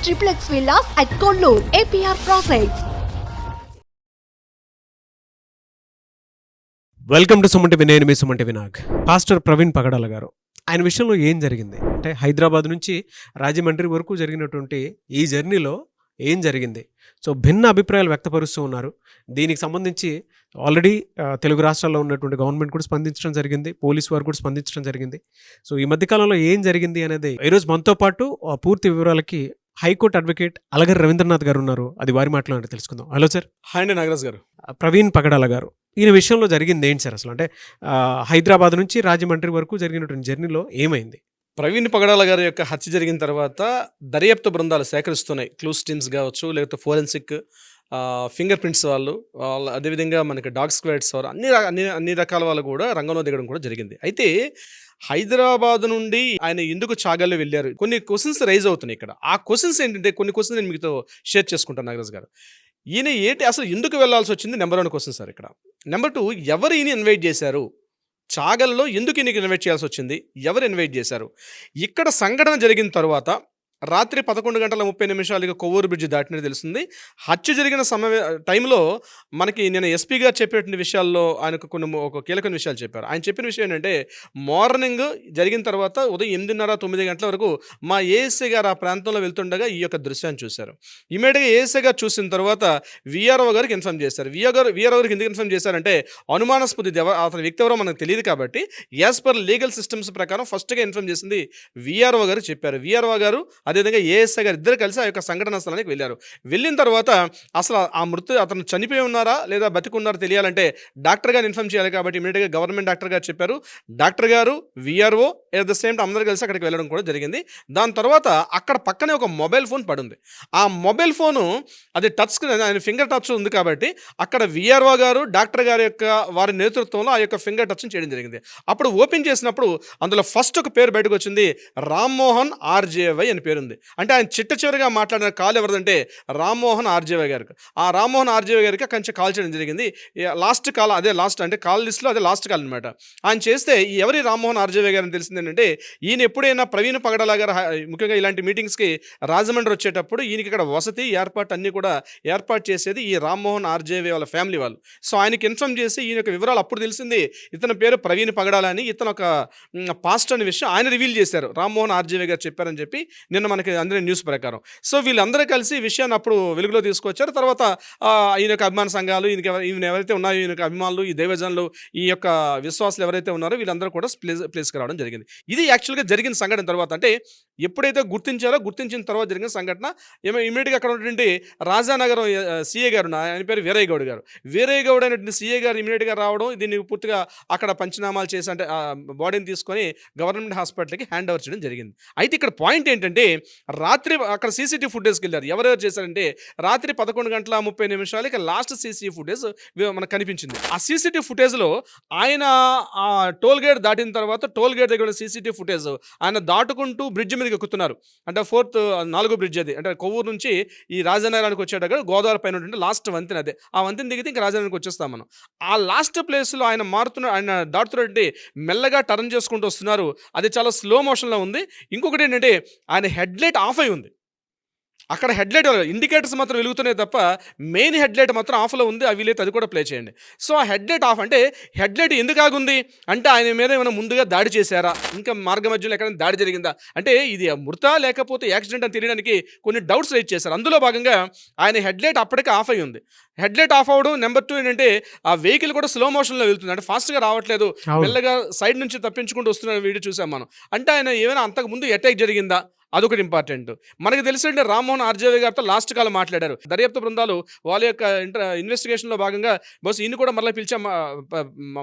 triplex villas at Kollur, APR Projects. Welcome to Suman TV. నేను మీ Suman TV Nag. Pastor Praveen పగడాల గారు, ఆయన విషయంలో ఏం జరిగింది అంటే హైదరాబాద్ నుంచి రాజమండ్రి వరకు జరిగినటువంటి ఈ జర్నీలో ఏం జరిగింది? సో భిన్న అభిప్రాయాలు వ్యక్తపరుస్తూ ఉన్నారు. దీనికి సంబంధించి ఆల్రెడీ తెలుగు రాష్ట్రాల్లో ఉన్నటువంటి గవర్నమెంట్ కూడా స్పందించడం జరిగింది, పోలీస్ వారు కూడా స్పందించడం జరిగింది. సో ఈ మధ్యకాలంలో ఏం జరిగింది అనేది ఈరోజు మనతో పాటు పూర్తి వివరాలకి హైకోర్టు అడ్వకేట్ అలగర్ రవీంద్రనాథ్ గారు ఉన్నారు. అది వారి మాటలో తెలుసుకుందాం. Hello sir. హాయ్ అండి నాగరాజ్ గారు. ప్రవీణ్ పగడాల గారు, ఈయన విషయంలో జరిగింది ఏంటి సార్? అసలు అంటే హైదరాబాద్ నుంచి రాజమండ్రి వరకు జరిగినటువంటి జర్నీలో ఏమైంది? ప్రవీణ్ పగడాల గారి యొక్క హత్య జరిగిన తర్వాత దర్యాప్తు బృందాలు సేకరిస్తున్నాయి. క్లూస్ టీమ్స్ కావచ్చు, లేకపోతే ఫోరెన్సిక్, ఫింగర్ ప్రింట్స్ వాళ్ళు, అదేవిధంగా మనకి డాగ్ స్క్వాడ్స్ వారు, అన్ని రకాల వాళ్ళు కూడా రంగంలో దిగడం కూడా జరిగింది. అయితే హైదరాబాద్ నుండి ఆయన ఎందుకు చాగల్లో వెళ్ళారు, కొన్ని క్వశ్చన్స్ రైజ్ అవుతున్నాయి ఇక్కడ. ఆ క్వశ్చన్స్ ఏంటంటే, కొన్ని క్వశ్చన్స్ నేను మీతో షేర్ చేసుకుంటాను నాగరాజ్ గారు. ఈయన ఏంటి అసలు ఎందుకు వెళ్లాల్సి వచ్చింది? నెంబర్ 1 క్వశ్చన్ సార్ ఇక్కడ. నెంబర్ 2, ఎవరు ఈయన ఇన్వైట్ చేశారు? చాగల్లో ఎందుకు ఈయనకి ఇన్వైట్ చేయాల్సి వచ్చింది? ఎవరు ఇన్వైట్ చేశారు? ఇక్కడ సంఘటన జరిగిన తర్వాత రాత్రి 11:30 కొవ్వూరు బ్రిడ్జ్ దాటినట్టు తెలుస్తుంది. హత్య జరిగిన టైంలో మనకి నేను ఎస్పీ గారు చెప్పేటువంటి విషయాల్లో ఆయనకు ఒక కీలకమైన విషయాలు చెప్పారు. ఆయన చెప్పిన విషయం ఏంటంటే, మార్నింగ్ జరిగిన తర్వాత ఉదయం 8:30-9 గంటల వరకు మా ఏఎస్ఐ గారు ఆ ప్రాంతంలో వెళ్తుండగా ఈ యొక్క దృశ్యాన్ని చూశారు. ఇమీడియట్గా ఏఎస్ఐ గారు చూసిన తర్వాత విఆర్ఓ గారికి ఇన్ఫార్మ్ చేశారు. విఆర్ఓ గారికి ఎందుకు ఇన్ఫార్మ్ చేశారంటే, అనుమానాస్పద అతని వ్యక్తి ఎవరో మనకు తెలియదు కాబట్టి యాజ్ పర్ లీగల్ సిస్టమ్స్ ప్రకారం ఫస్ట్గా ఇన్ఫార్మ్ చేసింది విఆర్ఓ గారు చెప్పారు. విఆర్ఓ గారు అదేవిధంగా ఏఎస్ఐ గారు ఇద్దరు కలిసి ఆ యొక్క సంఘటన స్థలానికి వెళ్ళారు. వెళ్ళిన తర్వాత అసలు అతను చనిపోయి ఉన్నారా లేదా బతికున్నారా తెలియాలంటే డాక్టర్ గారు ఇన్ఫార్మ్ చేయాలి కాబట్టి ఇమీడియట్గా గవర్నమెంట్ డాక్టర్ గారు చెప్పారు. డాక్టర్ గారు, VRO at the same time అందరూ కలిసి అక్కడికి వెళ్ళడం కూడా జరిగింది. దాని తర్వాత అక్కడ పక్కనే ఒక మొబైల్ ఫోన్ పడుంది. ఆ మొబైల్ ఫోను అది టచ్ స్క్రీన్, ఆయన ఫింగర్ టచ్ ఉంది కాబట్టి అక్కడ విఆర్ఓ గారు, డాక్టర్ గారి యొక్క వారి నేతృత్వంలో ఆ యొక్క ఫింగర్ టచ్ని చేయడం జరిగింది. అప్పుడు ఓపెన్ చేసినప్పుడు అందులో ఫస్ట్ ఒక పేరు బయటకు వచ్చింది, రామ్మోహన్ ఆర్జేవై అని పేరుంది. అంటే ఆయన చివరిగా మాట్లాడిన కాల్ ఎవరిదంటే రామ్మోహన్ ఆర్జేవై గారికి. ఆ రామ్మోహన్ ఆర్జేవై గారికి కొంచెం కాల్ చేయడం జరిగింది. లాస్ట్ కాల్, అదే లాస్ట్ అంటే కాల్ లిస్ట్లో అదే లాస్ట్ కాల్ అనమాట. ఆయన చేస్తే ఎవరి రామ్మోహన్ ఆర్జేవై గారిని తెలిసింది ఏంటంటే, ఈయన ఎప్పుడైనా ప్రవీణ్ పగడాల గారు ముఖ్యంగా ఇలాంటి మీటింగ్స్కి రాజమండ్రి వచ్చేటప్పుడు ఈయనకి ఇక్కడ వసతి ఏర్పాటు అన్నీ కూడా ఏర్పాటు చేసేది ఈ రామ్మోహన్ ఆర్జేవై వాళ్ళ ఫ్యామిలీ వాళ్ళు. సో ఆయనకి ఇన్ఫార్మ్ చేసి ఈయన యొక్క వివరాలు అప్పుడు తెలిసింది. ఇతని పేరు ప్రవీణ్ పగడాల అని, ఇతను ఒక పాస్టర్ అనే విషయం ఆయన రివీల్ చేశారు. రామ్మోహన్ ఆర్జేవై గారు చెప్పారని చెప్పి నిన్న మనకి అందరి న్యూస్ ప్రకారం. సో వీళ్ళందరూ కలిసి ఈ విషయాన్ని అప్పుడు వెలుగులో తీసుకొచ్చారు. తర్వాత ఈయన యొక్క అభిమాన సంఘాలు, ఈయన ఎవరైతే ఉన్నారో, ఈయన యొక్క అభిమానులు, ఈ దైవజనులు, ఈ యొక్క విశ్వాసులు ఎవరైతే ఉన్నారో వీళ్ళందరూ కూడా ప్లేస్కి రావడం జరిగింది. ఇది యాక్చువల్గా జరిగిన సంఘటన తర్వాత, అంటే ఎప్పుడైతే గుర్తించిన తర్వాత జరిగిన సంఘటన. ఇమీడియట్గా అక్కడ ఉన్నటువంటి రాజానగరం సిఏ గారు, ఆయన పేరు వీరయ్య గౌడ్ గారు. వీరయ్య గౌడ్ అనేటువంటి సిఏ గారు ఇమీడియట్గా రావడం, దీన్ని పూర్తిగా అక్కడ పంచనామాలు చేసి అంటే బాడీని తీసుకొని గవర్నమెంట్ హాస్పిటల్కి హ్యాండ్ ఓవర్ చేయడం జరిగింది. అయితే ఇక్కడ పాయింట్ ఏంటంటే, రాత్రి అక్కడ సీసీటీవీ ఫుటేజ్కి వెళ్ళారు. ఎవరెవరు చేశారంటే, రాత్రి 11:30 లాస్ట్ సీసీటీవీ ఫుటేజ్ మనకు కనిపించింది. ఆ సీసీటీవీ ఫుటేజ్లో ఆయన ఆ టోల్ గేట్ దాటిన తర్వాత టోల్ గేట్ దగ్గర సీసీటీవీ ఫుటేజ్ ఆయన దాటుకుంటూ బ్రిడ్జ్ మీదకి ఎక్కుతున్నారు. అంటే 4వ బ్రిడ్జ్ అది. అంటే కొవ్వూరు నుంచి ఈ రాజనగరానికి వచ్చేటప్పుడు గోదావరి పైన ఉంటే లాస్ట్ వంతెన అదే. ఆ వంతెన దిగితే ఇంకా రాజనగరానికి వచ్చేస్తాం మనం. ఆ లాస్ట్ ప్లేస్లో ఆయన దాటుతున్నట్టు మెల్లగా టర్న్ చేసుకుంటూ వస్తున్నారు. అది చాలా స్లో మోషన్లో ఉంది. ఇంకొకటి ఏంటంటే, ఆయన హెడ్లైట్ ఆఫ్ అయి ఉంది. అక్కడ హెడ్లైట్ ఇండికేటర్స్ మాత్రం వెలుగుతున్నాయి తప్ప మెయిన్ హెడ్లైట్ మాత్రం ఆఫ్లో ఉంది. అవి లేదు, అది కూడా ప్లే చేయండి. సో ఆ హెడ్లైట్ ఆఫ్ అంటే, హెడ్లైట్ ఎందుకు ఆగుంది అంటే, ఆయన మీద ఏమైనా ముందుగా దాడి చేశారా, ఇంకా మార్గ మధ్యలో ఎక్కడైనా దాడి జరిగిందా, అంటే ఇది మృత లేకపోతే యాక్సిడెంట్ అని తెలియడానికి కొన్ని డౌట్స్ రైజ్ చేశారు. అందులో భాగంగా ఆయన హెడ్లైట్ అప్పటికే ఆఫ్ అయి ఉంది. హెడ్లైట్ ఆఫ్ అవ్వడం. నెంబర్ 2 ఏంటంటే, ఆ వెహికల్ కూడా స్లో మోషన్లో వెళ్తుంది. అంటే ఫాస్ట్గా రావట్లేదు, మెల్లగా సైడ్ నుంచి తప్పించుకుంటూ వస్తున్న వీడియో చూసాం మనం. అంటే ఆయన ఏమైనా అంతకుముందు అటాక్ జరిగిందా, అదొకటి ఇంపార్టెంట్. మనకి తెలిసింటే రామ్మోహన్ ఆర్జేవై గారితో లాస్ట్ కాల్ మాట్లాడారు. దర్యాప్తు బృందాలు వాళ్ళ యొక్క ఇన్వెస్టిగేషన్లో భాగంగా బస్ ఈయన కూడా మళ్ళీ పిలిచి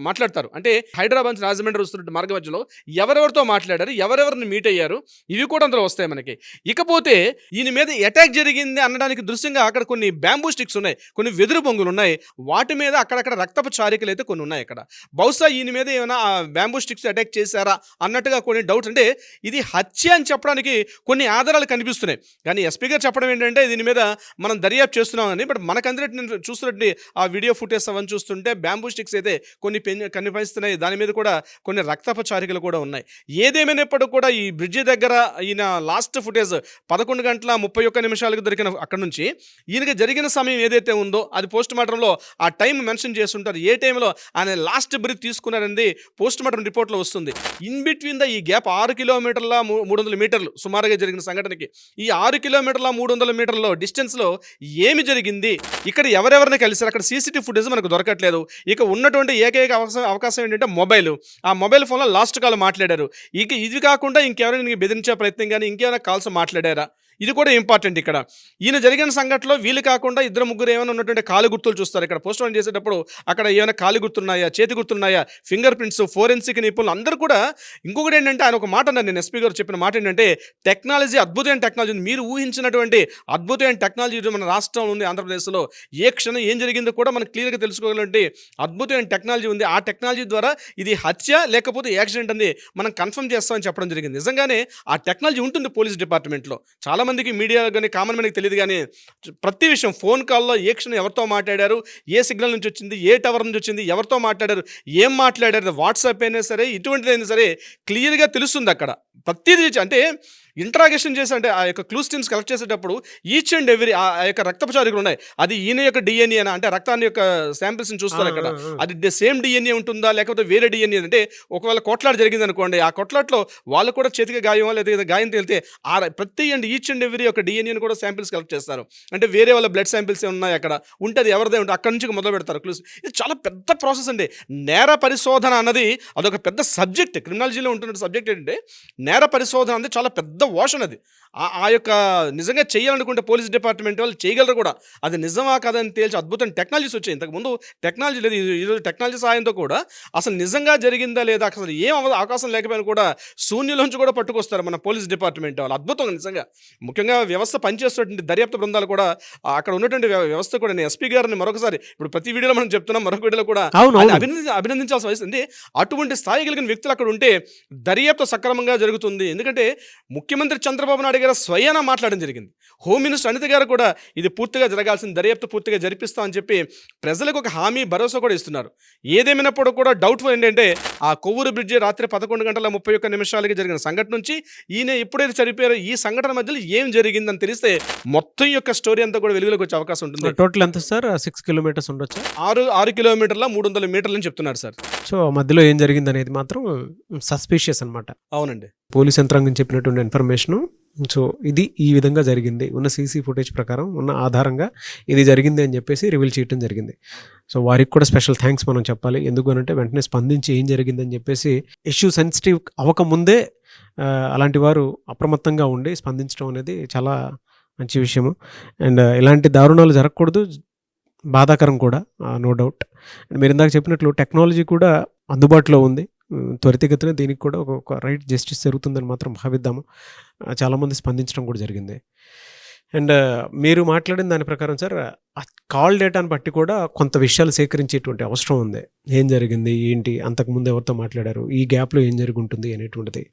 మాట్లాడతారు. అంటే హైదరాబాద్ నుంచి రాజమండ్రి వస్తున్నట్టు మార్గ మధ్యలో ఎవరెవరితో మాట్లాడారు, ఎవరెవరిని మీట్ అయ్యారు, ఇవి కూడా అందులో వస్తాయి మనకి. ఇకపోతే ఈయన మీద అటాక్ జరిగింది అనడానికి దృశ్యంగా అక్కడ కొన్ని బ్యాంబూ స్టిక్స్ ఉన్నాయి, కొన్ని వెదురు బొంగులు ఉన్నాయి. వాటి మీద అక్కడక్కడ రక్తపు చారికలు అయితే కొన్ని ఉన్నాయి. అక్కడ బహుశా ఈయన మీద ఏమైనా బ్యాంబూ స్టిక్స్ అటాక్ చేశారా అన్నట్టుగా కొన్ని డౌట్స్. అంటే ఇది హత్య అని చెప్పడానికి కొన్ని ఆధారాలు కనిపిస్తున్నాయి. కానీ ఎస్పీ గారు చెప్పడం ఏంటంటే దీని మీద మనం దర్యాప్తు చేస్తున్నామని. బట్ మనకందరికీ నేను చూస్తున్నట్టు ఆ వీడియో ఫుటేజ్ అవన్నీ చూస్తుంటే బ్యాంబూ స్టిక్స్ అయితే కొన్ని కనిపిస్తున్నాయి. దాని మీద కూడా కొన్ని రక్తపు చారికలు కూడా ఉన్నాయి. ఏదేమైనప్పటికీ కూడా ఈ బ్రిడ్జి దగ్గర ఈయన లాస్ట్ ఫుటేజ్ 11:31 దొరికిన అక్కడ నుంచి ఈయనకి జరిగిన సమయం ఏదైతే ఉందో అది పోస్ట్ మార్టంలో ఆ టైం మెన్షన్ చేస్తుంటారు. ఏ టైంలో ఆయన లాస్ట్ బ్రీత్ తీసుకున్నారనేది పోస్ట్ మార్టం రిపోర్ట్లో వస్తుంది. ఇన్ బిట్వీన్ ఈ గ్యాప్ 6 కిలోమీటర్ల 300 మీటర్లు సుమారుగా జరిగిన సంఘటనకి ఈ 6 కిలోమీటర్ల 300 మీటర్ల డిస్టెన్స్లో ఏమి జరిగింది, ఇక్కడ ఎవరెవరిని కలిసారు, అక్కడ సీసీటీవీ ఫుటేజ్ మనకు దొరకట్లేదు. ఇక ఉన్నటువంటి ఏకైక అవకాశం ఏంటంటే మొబైల్. ఆ మొబైల్ ఫోన్లో లాస్ట్ కాల్ మాట్లాడారు. ఇక ఇది కాకుండా ఇంకెవరైనా బెదిరించే ప్రయత్నం కానీ ఇంకేమైనా కాల్స్ మాట్లాడారా, ఇది కూడా ఇంపార్టెంట్. ఇక్కడ ఈయన జరిగిన సంఘటనలో వీళ్ళు కాకుండా 2-3 ఏమైనా ఉన్నటువంటి కాలు గుర్తులు చూస్తారు. ఇక్కడ పోస్ట్ మార్టం చేసేటప్పుడు అక్కడ ఏమైనా కాలు గుర్తున్నాయా, చేతి గుర్తున్నాయా, ఫింగర్ ప్రింట్స్, ఫోరెన్సిక్ నిపుణులు అందరూ కూడా. ఇంకొకటి ఏంటంటే ఆయన ఒక మాట అన్నారు, నేను ఎస్పీ గారు చెప్పిన మాట ఏంటంటే టెక్నాలజీ అద్భుతమైన టెక్నాలజీ, మీరు ఊహించినటువంటి అద్భుతమైన టెక్నాలజీ మన రాష్ట్రంలో ఉంది, ఆంధ్రప్రదేశ్లో. ఏ క్షణం ఏం జరిగిందో కూడా మనం క్లియర్గా తెలుసుకోగలంటే అద్భుతమైన టెక్నాలజీ ఉంది. ఆ టెక్నాలజీ ద్వారా ఇది హత్య లేకపోతే యాక్సిడెంట్ అని మనం కన్ఫర్మ్ చేస్తామని చెప్పడం జరిగింది. నిజంగానే ఆ టెక్నాలజీ ఉంటుంది పోలీస్ డిపార్ట్మెంట్లో. చాలా మందికి మీడియా కానీ కామన్ మ్యాన్కి తెలియదు. కానీ ప్రతి విషయం ఫోన్ కాల్లో ఏ క్షణం ఎవరితో మాట్లాడారు, ఏ సిగ్నల్ నుంచి వచ్చింది, ఏ టవర్ నుంచి వచ్చింది, ఎవరితో మాట్లాడారు, ఏం మాట్లాడారు, వాట్సాప్ అయినా సరే ఇటువంటిదైనా సరే క్లియర్గా తెలుస్తుంది అక్కడ ప్రతిదీ. అంటే ఇంట్రాగేషన్ చేసి అంటే ఆ యొక్క క్లూస్ టీమ్స్ కలెక్ట్ చేసేటప్పుడు ఈచ్ అండ్ ఎవ్రీ ఆ యొక్క రక్తపు చారికలు ఉన్నాయి. అది ఈయన యొక్క డిఎన్ఏ అంటే రక్తాన్ని యొక్క శాంపిల్స్ని చూస్తారు అక్కడ. అది సేమ్ డిఎన్ఏ ఉంటుందా లేకపోతే వేరే డిఎన్ఏ అంటే ఒకవేళ కొట్లాట జరిగింది అనుకోండి, ఆ కొట్లాట్లో వాళ్ళు కూడా చేతికి గాయం లేదా గాయం తేలితే ఆ ప్రతి అండ్ ఈచ్ అండ్ ఎవ్రీ యొక్క డిఎన్ఏని కూడా శాంపిల్స్ కలెక్ట్ చేస్తారు. అంటే వేరే వాళ్ళ బ్లడ్ శాంపిల్స్ ఉన్నాయి అక్కడ ఉంటే అది ఎవరిదే ఉంటే అక్కడి నుంచి మొదలు పెడతారు క్లూస్. ఇది చాలా పెద్ద ప్రాసెస్ అండి. నేర పరిశోధన అన్నది అదొక పెద్ద సబ్జెక్ట్. క్రిమినాలజీలో ఉంటున్న సబ్జెక్ట్ ఏంటంటే నేర పరిశోధన అనేది చాలా పెద్ద వాషన్. అది ఆ యొక్క నిజంగా చేయాలనుకుంటే పోలీస్ డిపార్ట్మెంట్ వాళ్ళు చేయగలరు కూడా. అది నిజమా కాదని తేల్చి అద్భుతం టెక్నాలజీస్ వచ్చాయి. ఇంతకుముందు టెక్నాలజీ లేదు. ఈరోజు టెక్నాలజీ సహాయంతో కూడా అసలు నిజంగా జరిగిందా లేదా, అసలు ఏం అవకాశం లేకపోయినా కూడా శూన్యులోంచి కూడా పట్టుకొస్తారు మన పోలీస్ డిపార్ట్మెంట్ వాళ్ళు. అద్భుతం నిజంగా. ముఖ్యంగా వ్యవస్థ పనిచేస్తున్నటువంటి దర్యాప్తు బృందాలు కూడా అక్కడ ఉన్నటువంటి వ్యవస్థ కూడా. నేను ఎస్పీ గారిని మరొకసారి ఇప్పుడు ప్రతి వీడియోలో మనం చెప్తున్నాం, మరొక వీడియోలో కూడా అభినందించాల్సిన వస్తుంది. అటువంటి స్థాయి కలిగిన వ్యక్తులు అక్కడ ఉంటే దర్యాప్తు సక్రమంగా జరుగుతుంది. ఎందుకంటే ముఖ్యమంత్రి చంద్రబాబు నాయుడు గారు స్వయానా మాట్లాడడం జరిగింది. హోమ్ మినిస్టర్ అనిత గారు కూడా ఇది పూర్తిగా జరగాల్సిన దర్యాప్తు పూర్తిగా జరిపిస్తామని చెప్పి ప్రజలకు ఒక హామీ భరోసా కూడా ఇస్తున్నారు. ఏదేమైనప్పుడు కూడా డౌట్ఫుల్ ఏంటంటే ఆ కొవ్వూరు బ్రిడ్జి రాత్రి 11:31 జరిగిన సంఘటన నుంచి ఈయన ఎప్పుడైతే చనిపోయారో ఈ సంఘటన మధ్యలో ఏం జరిగిందని తెలిస్తే మొత్తం యొక్క స్టోరీ అంతా కూడా వెలుగులోకి వచ్చే అవకాశం ఉంటుంది. టోటల్ ఎంత సార్? 6 కిలోమీటర్స్ ఉండొచ్చు. 6 కిలోమీటర్ల 300 మీటర్లు అని చెప్తున్నారు సార్. సో మధ్యలో ఏం జరిగింది అనేది మాత్రం సస్పీషియస్ అనమాట. అవునండి. పోలీస్ యంత్రాంగం చెప్పినటువంటి ఇన్ఫర్మేషను. సో ఇది ఈ విధంగా జరిగింది, ఉన్న సీసీ ఫుటేజ్ ప్రకారం ఉన్న ఆధారంగా ఇది జరిగింది అని చెప్పేసి రివీల్ చేయడం జరిగింది. సో వారికి కూడా స్పెషల్ థ్యాంక్స్ మనం చెప్పాలి. ఎందుకు అంటే వెంటనే స్పందించి ఏం జరిగిందని చెప్పేసి ఇష్యూ సెన్సిటివ్ అవ్వకముందే అలాంటి వారు అప్రమత్తంగా ఉండి స్పందించడం అనేది చాలా మంచి విషయము. అండ్ ఇలాంటి దారుణాలు జరగకూడదు, బాధాకరం కూడా, నో డౌట్. అండ్ మీరు ఇందాక చెప్పినట్లు టెక్నాలజీ కూడా అందుబాటులో ఉంది. త్వరితగతిన దీనికి కూడా ఒక రైట్ జస్టిస్ జరుగుతుందని మాత్రం భావిద్దాము. చాలామంది స్పందించడం కూడా జరిగింది. అండ్ మీరు మాట్లాడిన దాని ప్రకారం సార్ కాల్ డేటాను బట్టి కూడా కొంత విషయాలు సేకరించేటువంటి అవసరం ఉంది. ఏం జరిగింది, ఏంటి, అంతకుముందు ఎవరితో మాట్లాడారు, ఈ గ్యాప్లో ఏం జరిగి ఉంటుంది అనేటువంటిది.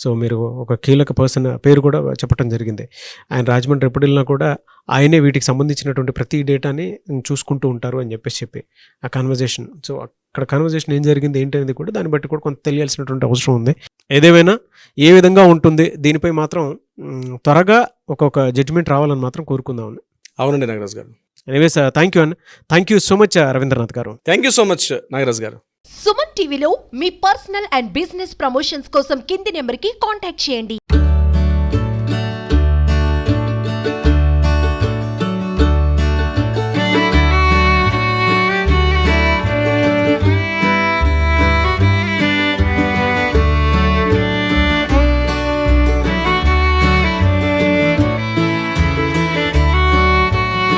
సో మీరు ఒక కీలక పర్సన్ పేరు కూడా చెప్పడం జరిగింది. ఆయన రాజమండ్రి ఎప్పుడు వెళ్ళినా కూడా ఆయనే వీటికి సంబంధించినటువంటి ప్రతి డేటాని చూసుకుంటూ ఉంటారు అని చెప్పి ఆ కన్వర్జేషన్. సో అక్కడ కన్వర్జేషన్ ఏం జరిగింది ఏంటి అనేది కూడా దాన్ని బట్టి కూడా కొంత తెలియాల్సినటువంటి అవసరం ఉంది. ఏదేమైనా ఏ విధంగా ఉంటుంది దీనిపై మాత్రం త్వరగా ఒక్కొక్క జడ్జిమెంట్ రావాలని మాత్రం కోరుకుందాం. అవునండి Nagaraj garu. Anyways thank you and thank you so much Ravindranath garu. Thank you so much Nagaraj garu. Suman టీవీలో మీ పర్సనల్ అండ్ బిజినెస్ ప్రమోషన్స్ కోసం కింది నెంబర్కి కాంటాక్ట్ చేయండి.